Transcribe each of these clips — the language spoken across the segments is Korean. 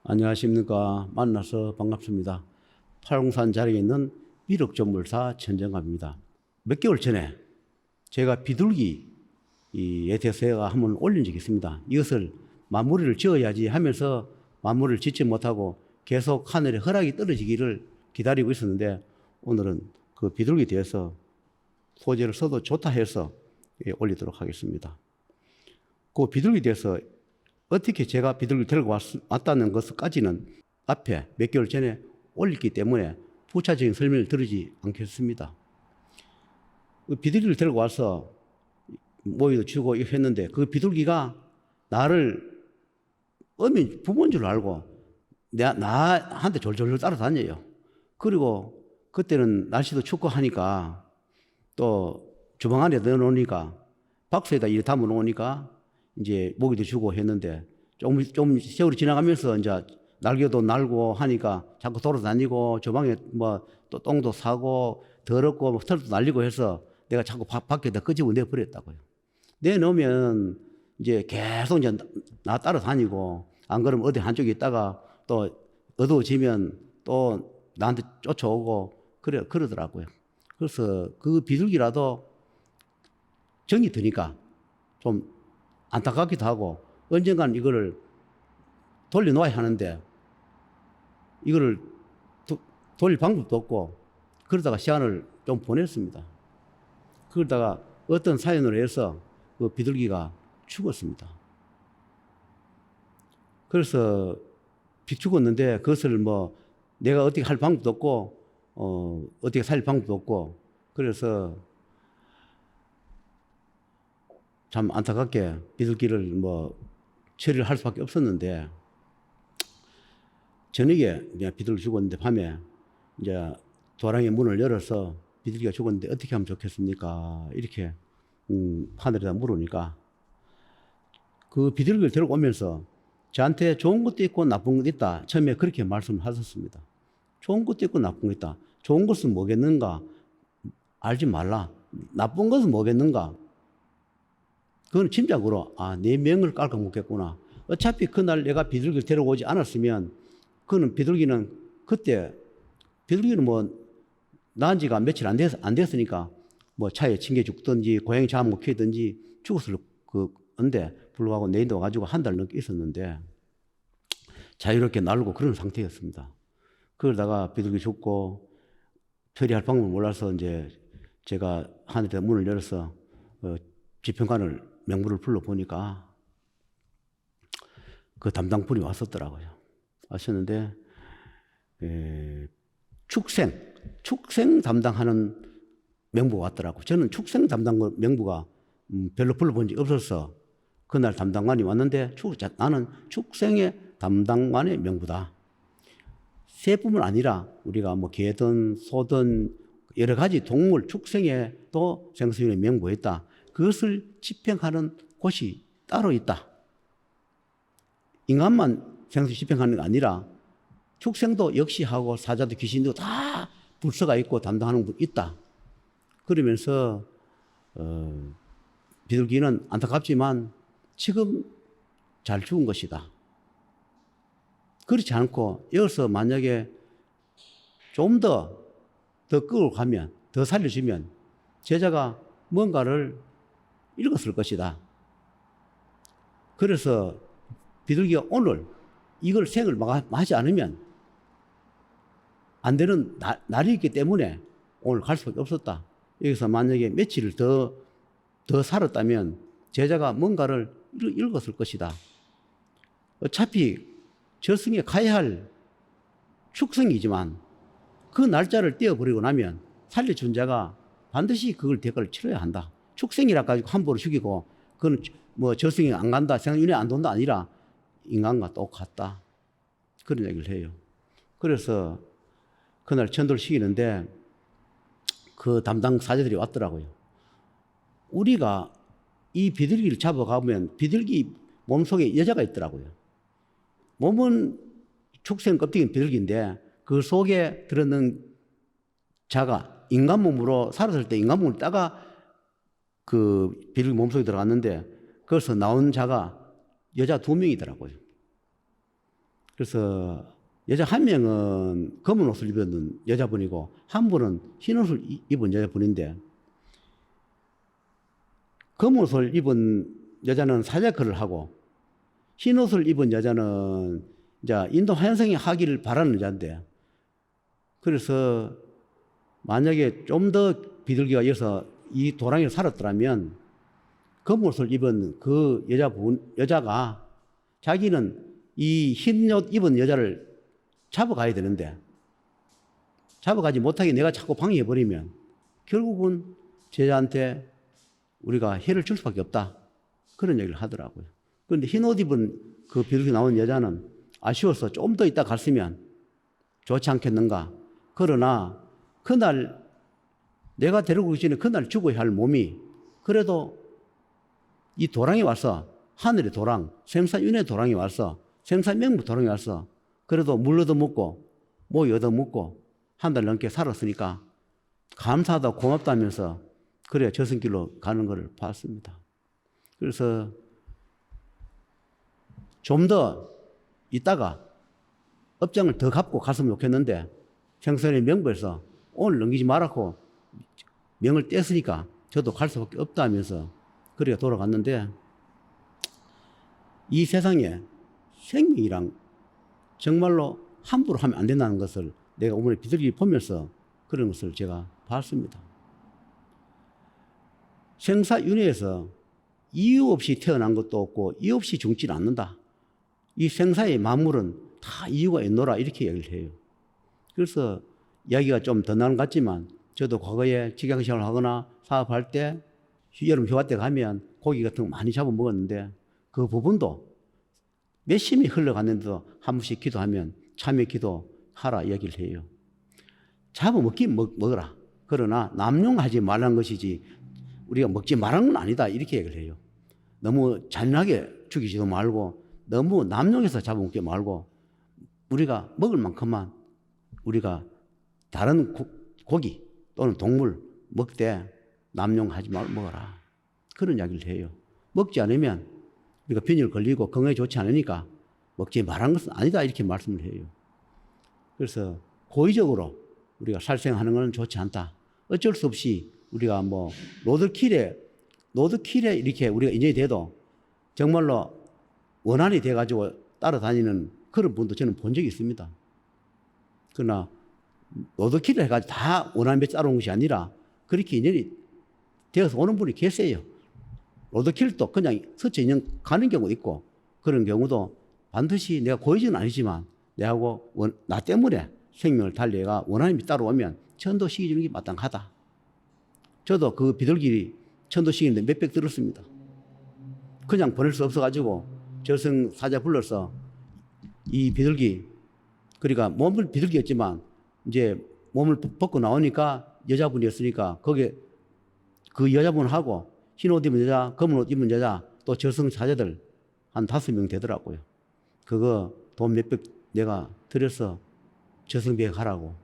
안녕하십니까. 만나서 반갑습니다. 팔공산 자리에 있는 미륵조물사 천정갑입니다. 몇 개월 전에 제가 비둘기에 대해서 제가 한번 올린 적이 있습니다. 이것을 마무리를 지어야지 하면서 마무리를 짓지 못하고 계속 하늘에 허락이 떨어지기를 기다리고 있었는데, 오늘은 그 비둘기에 대해서 소재를 써도 좋다 해서 올리도록 하겠습니다. 그 비둘기에 대해서 어떻게 제가 비둘기를 데리고 왔다는 것까지는 앞에 몇 개월 전에 올렸기 때문에 부차적인 설명을 드리지 않겠습니다. 비둘기를 데리고 와서 모이도 주고 했는데, 그 비둘기가 나를 부모인 줄 알고 나한테 졸졸 따라다녀요. 그리고 그때는 날씨도 춥고 하니까 또 주방 안에 넣어놓으니까 박스에다 이렇게 담아놓으니까 이제 모기도 주고 했는데, 좀 세월이 지나가면서 이제 날개도 날고 하니까 자꾸 돌아다니고 주방에 뭐 또 똥도 싸고 더럽고 털도 날리고 해서 내가 자꾸 밖에다 끄집어 내버렸다고요. 내놓으면 이제 계속 이제 나 따라다니고, 안 그러면 어디 한쪽에 있다가 또 어두워지면 또 나한테 쫓아오고 그러더라고요. 그래서 그 비둘기라도 정이 드니까 좀 안타깝기도 하고, 언젠간 이거를 돌려놓아야 하는데 이거를 돌릴 방법도 없고, 그러다가 시간을 좀 보냈습니다. 그러다가 어떤 사연으로 해서 그 비둘기가 죽었습니다. 그래서 죽었는데 그것을 뭐 내가 어떻게 할 방법도 없고 어떻게 살릴 방법도 없고, 그래서 참 안타깝게 비둘기를 뭐 처리를 할 수밖에 없었는데, 저녁에 비둘기 죽었는데 밤에 이제 도랑의 문을 열어서 비둘기가 죽었는데 어떻게 하면 좋겠습니까? 이렇게 하늘에다 물으니까 그 비둘기를 데리고 오면서 저한테 좋은 것도 있고 나쁜 것도 있다, 처음에 그렇게 말씀을 하셨습니다. 좋은 것도 있고 나쁜 것도 있다. 좋은 것은 뭐겠는가? 알지 말라. 나쁜 것은 뭐겠는가? 그건 짐작으로 내 명을 깔고 묻겠구나. 어차피 그날 내가 비둘기를 데려오지 않았으면 그는 비둘기는 뭐 낳은 지가 며칠 안 됐으니까 뭐 차에 튕겨 죽든지 고양이 잡아먹히든지 죽었을 건데, 불구하고 내인도 와가지고 한 달 넘게 있었는데 자유롭게 날고 그런 상태였습니다. 그러다가 비둘기 죽고 처리할 방법을 몰라서 이제 제가 하늘에 문을 열어서 지평관을 명부를 불러보니까 그 담당분이 왔었더라고요. 왔었는데 축생 담당하는 명부가 왔더라고요. 저는 축생 담당 명부가 별로 불러본 적이 없어서 그날 담당관이 왔는데, 나는 축생의 담당관의 명부다. 새뿐만 아니라 우리가 뭐 개든 소든 여러 가지 동물 축생에 또 생수인의 명부했다. 그것을 집행하는 곳이 따로 있다. 인간만 생수 집행하는 게 아니라 축생도 역시 하고 사자도 귀신도 다 부서가 있고 담당하는 분 있다. 그러면서 비둘기는 안타깝지만 지금 잘 죽은 것이다. 그렇지 않고 여기서 만약에 좀 더 끌고 가면, 더 살려주면 제자가 뭔가를 읽었을 것이다. 그래서 비둘기가 오늘 이걸 생을 하지 않으면 안 되는 날이 있기 때문에 오늘 갈 수밖에 없었다. 여기서 만약에 며칠을 더 살았다면 제자가 뭔가를 읽었을 것이다. 어차피 저승에 가야 할 축생이지만 그 날짜를 떼어버리고 나면 살려준 자가 반드시 그걸 대가를 치러야 한다. 축생이라 가지고 함부로 죽이고 그건 뭐 저승에 안 간다, 생윤회 안 돈다 아니라 인간과 똑같다. 그런 얘기를 해요. 그래서 그날 천도를 시키는데 그 담당 사제들이 왔더라고요. 우리가 이 비둘기를 잡아가면 비둘기 몸속에 여자가 있더라고요. 몸은 축생 껍데기는 비둘기인데 그 속에 들어있는 자가 인간 몸으로 살았을 때 인간 몸을 따가 그 비둘기 몸속에 들어갔는데, 거기서 나온 자가 여자 2명이더라고요. 그래서 여자 한 명은 검은 옷을 입은 여자분이고 한 분은 흰 옷을 입은 여자분인데, 검은 옷을 입은 여자는 사제역할을 하고 흰 옷을 입은 여자는 이제 인도 환상이 하기를 바라는 여자인데, 그래서 만약에 좀 더 비둘기가 이어서 이 도랑이를 살았더라면 검은 옷을 입은 그 여자가 자기는 이 흰 옷 입은 여자를 잡아가야 되는데 잡아가지 못하게 내가 자꾸 방해해버리면 결국은 제자한테 우리가 해를 줄 수밖에 없다, 그런 얘기를 하더라고요. 그런데 흰 옷 입은 그 비둘기 나온 여자는 아쉬워서 좀 더 있다 갔으면 좋지 않겠는가. 그러나 그날 내가 데리고 오기 전에 그날 죽어야 할 몸이 그래도 이 도랑이 와서, 하늘의 도랑, 생사윤회 도랑이 와서, 생사명부 도랑이 와서 그래도 물 얻어먹고 뭐 얻어먹고 한 달 넘게 살았으니까 감사하다 고맙다면서 그래 저승길로 가는 것을 봤습니다. 그래서 좀 더 있다가 업장을 더 갚고 갔으면 좋겠는데 생선의 명부에서 오늘 넘기지 말라고 명을 뗐으니까 저도 갈 수밖에 없다 하면서 그래 돌아갔는데, 이 세상에 생명이랑 정말로 함부로 하면 안 된다는 것을 내가 오늘 비둘기 보면서 그런 것을 제가 봤습니다. 생사윤회에서 이유 없이 태어난 것도 없고 이유 없이 죽지는 않는다. 이 생사의 만물은 다 이유가 있노라, 이렇게 얘기를 해요. 그래서 이야기가 좀 더 나는 것 같지만 저도 과거에 직장생활을 하거나 사업할 때 여름 휴가 때 가면 고기 같은 거 많이 잡아 먹었는데 그 부분도 몇십이 흘러갔는데도 한 번씩 기도하면 참여 기도하라 이야기를 해요. 잡아 먹긴 먹어라. 그러나 남용하지 말라는 것이지 우리가 먹지 말라는 건 아니다, 이렇게 얘기를 해요. 너무 잔인하게 죽이지도 말고 너무 남용해서 잡아먹지 말고 우리가 먹을 만큼만 우리가 다른 고기 또는 동물 먹되 남용하지 말고 먹어라, 그런 이야기를 해요. 먹지 않으면 우리가 빈혈 걸리고 건강에 좋지 않으니까 먹지 말라는 것은 아니다, 이렇게 말씀을 해요. 그래서 고의적으로 우리가 살생하는 것은 좋지 않다. 어쩔 수 없이 우리가 뭐 로드킬에 이렇게 우리가 인연이 돼도 정말로 원한이 돼가지고 따라다니는 그런 분도 저는 본 적이 있습니다. 그러나 로드킬을 해가지고 다 원한 배 따라온 것이 아니라 그렇게 인연이 되어서 오는 분이 계세요. 로드킬도 그냥 스쳐 인연 가는 경우도 있고, 그런 경우도 반드시 내가 고의적은 아니지만 내하고 나 때문에 생명을 달리가 원한이 따라오면 천도시켜주는 게 마땅하다. 저도 그 비둘기 천도시키는데 몇백 들었습니다. 그냥 보낼 수 없어가지고 저승사자 불러서 이 비둘기, 그러니까 몸은 비둘기였지만 이제 몸을 벗고 나오니까 여자분이었으니까 거기에 그 여자분하고 흰 옷 입은 여자, 검은 옷 입은 여자, 또 저승사자들 한 5명 되더라고요. 그거 돈 몇백 내가 들여서 저승비에 가라고.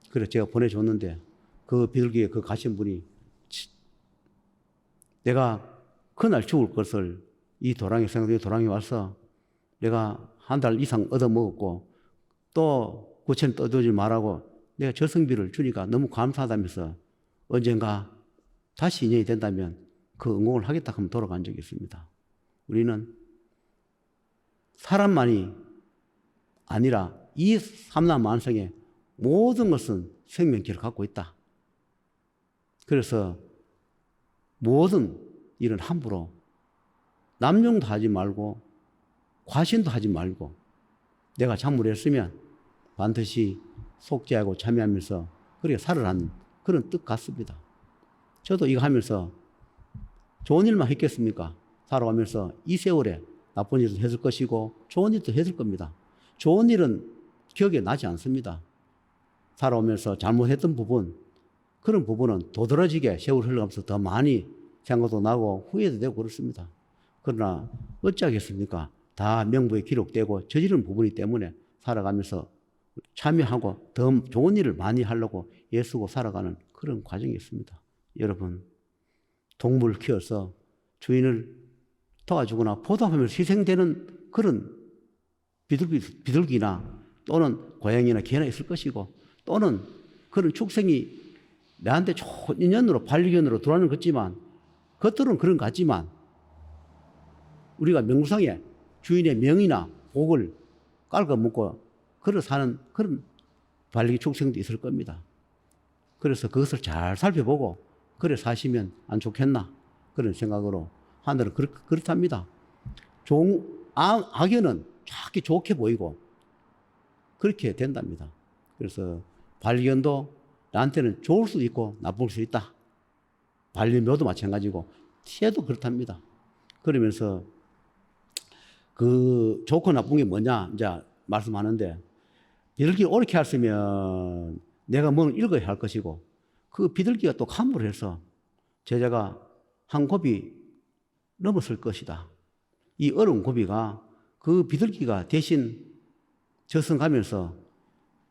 그래 제가 보내줬는데 그 비둘기에 그 가신 분이 내가 그날 죽을 것을 이 도랑이 생각해 도랑이 와서 내가 한 달 이상 얻어먹었고 또 구체는 떠들지 말라고 내가 저승비를 주니까 너무 감사하다면서 언젠가 다시 인연이 된다면 그 응공을 하겠다 하면 돌아간 적이 있습니다. 우리는 사람만이 아니라 이 삼라만성의 모든 것은 생명체를 갖고 있다. 그래서 모든 일은 함부로 남용도 하지 말고 과신도 하지 말고 내가 작물했으면 반드시 속죄하고 참여하면서 그렇게 살아라는 그런 뜻 같습니다. 저도 이거 하면서 좋은 일만 했겠습니까? 살아가면서 이 세월에 나쁜 일도 했을 것이고 좋은 일도 했을 겁니다. 좋은 일은 기억에 나지 않습니다. 살아오면서 잘못했던 부분, 그런 부분은 도드라지게 세월 흘러가면서 더 많이 생각도 나고 후회도 되고 그렇습니다. 그러나 어찌하겠습니까? 다 명부에 기록되고 저지른 부분이기 때문에 살아가면서 참여하고 더 좋은 일을 많이 하려고 애쓰고 살아가는 그런 과정이 있습니다. 여러분, 동물을 키워서 주인을 도와주거나 보답하면서 희생되는 그런 비둘기나 또는 고양이나 개나 있을 것이고 또는 그런 축생이 내한테 좋은 인연으로 반려견으로 들어오는 것 같지만 겉으로는 그런 것 같지만 우리가 명상에 주인의 명이나 복을 깔아먹고 걸어 사는 그런 반려견 축생도 있을 겁니다. 그래서 그것을 잘 살펴보고 그래 사시면 안 좋겠나 그런 생각으로 하늘은 그렇답니다. 악연은 자꾸 좋게 보이고 그렇게 된답니다. 그래서 반려견도 나한테는 좋을 수도 있고 나쁠 수도 있다. 반려묘도 마찬가지고 새도 그렇답니다. 그러면서 그 좋고 나쁜 게 뭐냐 이제 말씀하는데 비둘기 옳게 했으면 내가 뭘 읽어야 할 것이고 그 비둘기가 또 감으로 해서 제자가 한 고비 넘었을 것이다. 이 어려운 고비가 그 비둘기가 대신 저승 가면서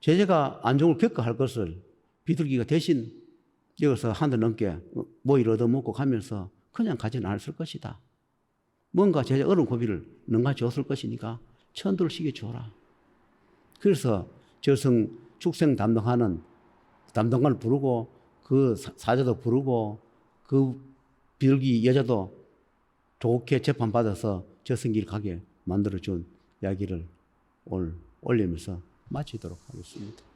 제자가 안정을 겪어야 할 것을 비둘기가 대신 여기서 하늘 넘게 모이를 얻어먹고 가면서 그냥 가지는 않았을 것이다. 뭔가 제자 어려운 고비를 능가 줬을 것이니까 천도를 시켜줘라. 그래서 저승 축생 담당관을 부르고 그 사자도 부르고 그 비둘기 여자도 좋게 재판받아서 저승길 가게 만들어준 이야기를 오늘 올리면서 마치도록 하겠습니다.